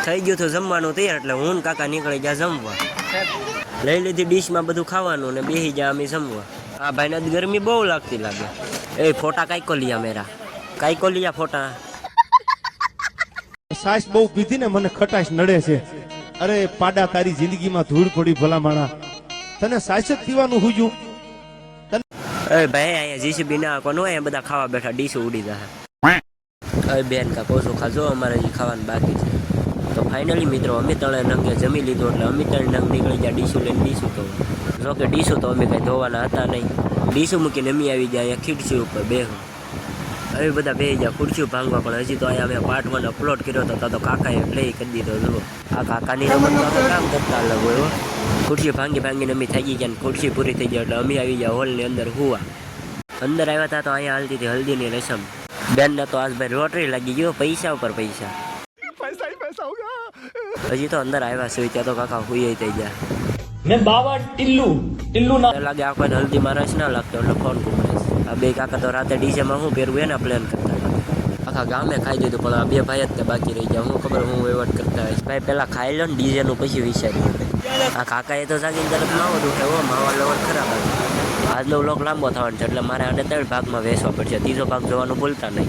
થઈ ગયું હતું જમવાનું તૈયાર એટલે હું ને કાકા નીકળી ગયા જમવા. લઈ લીધી ડીશમાં બધું ખાવાનું ને બેસી ગયા અમે જમવા. હા ભાઈને ગરમી બહુ લાગતી લાગે. એ ફોટા કાઈ કો લિયા મેરા, કાઈ કો લિયા ફોટા. સાસ બહુ પીધી ને મને ખટાશ નડે છે. અરે પાડા તારી જિંદગીમાં ધૂળ પડી ભલા માણા, તને સાસ જ પીવાનું હુજ્યું. એ ભાઈ અહીંયા જીસીબી ના કોનો અહીંયા બધા ખાવા બેઠા ડીશું ઉડી જાય. અરે બેન કા કોસો ખાજો, અમારે હજી ખાવાનું બાકી છે. તો ફાઇનલી મિત્રો અમે ત્રણે નંગે જમી લીધું એટલે અમે ત્રણ નંગ નીકળી ગયા ડીશું લઈને. ડીશું તો જો કે ડીશું તો અમે કંઈ ધોવાના હતા નહીં. ડીશું મૂકીને અમે આવી ગયા અહીંયા ખીડસી ઉપર બેહું. હવે બધા બે ગયા ખુરશીઓ ભાંગવા, પણ હજી તો અહીંયા અમે પાર્ટ 1 અપલોડ કર્યો હતો તો કાકાએ પ્લે કરી દીધો. જુઓ આ કાકાની રમત તો કામ કરતા અલગ હોય. ખુરશી ભાંગીને અમે થઈ ગયા ને ખુરશી પૂરી થઈ ગયા એટલે અમે આવી ગયા હોલની અંદર હુવા. અંદર આવ્યા હતા તો અહીંયા હાલતી હતી હલ્દીની રસમ. બેનને તો આજ ભાઈ લોટરી લાગી ગયો, પૈસા ઉપર પૈસા. હજી તો અંદર આવ્યા છે ત્યાં તો કાકા હુઈ થઈ ગયા. મેં બાવા ટિલ્લુ ના લાગે આ કોઈને હલ્દીમાં રસ ના લાગતો એટલે ફોન કુમરેશ. આ બે કાકા તો રાતે ડીજેમાં શું પહેરવું એના પ્લાન કરતા હતા. આખા ગામે ખાઈ દીધું પણ આ બે ભાઈ જ તે બાકી રહી ગયા. હું ખબર હું વહીવટ કરતા હોય ભાઈ પેલા ખાઈ લો ને ડીજેનું પછી વિચાર્યું. આ કાકાએ તો જાગીને તરફ માવો દુખે હો, માવા લવર ખરાબ. આજનો વ્લોગ લાંબો થવાનો છે એટલે મારે આને 3 ભાગમાં વેચવા પડશે. ત્રીજો ભાગ જોવાનું ભૂલતા નહીં.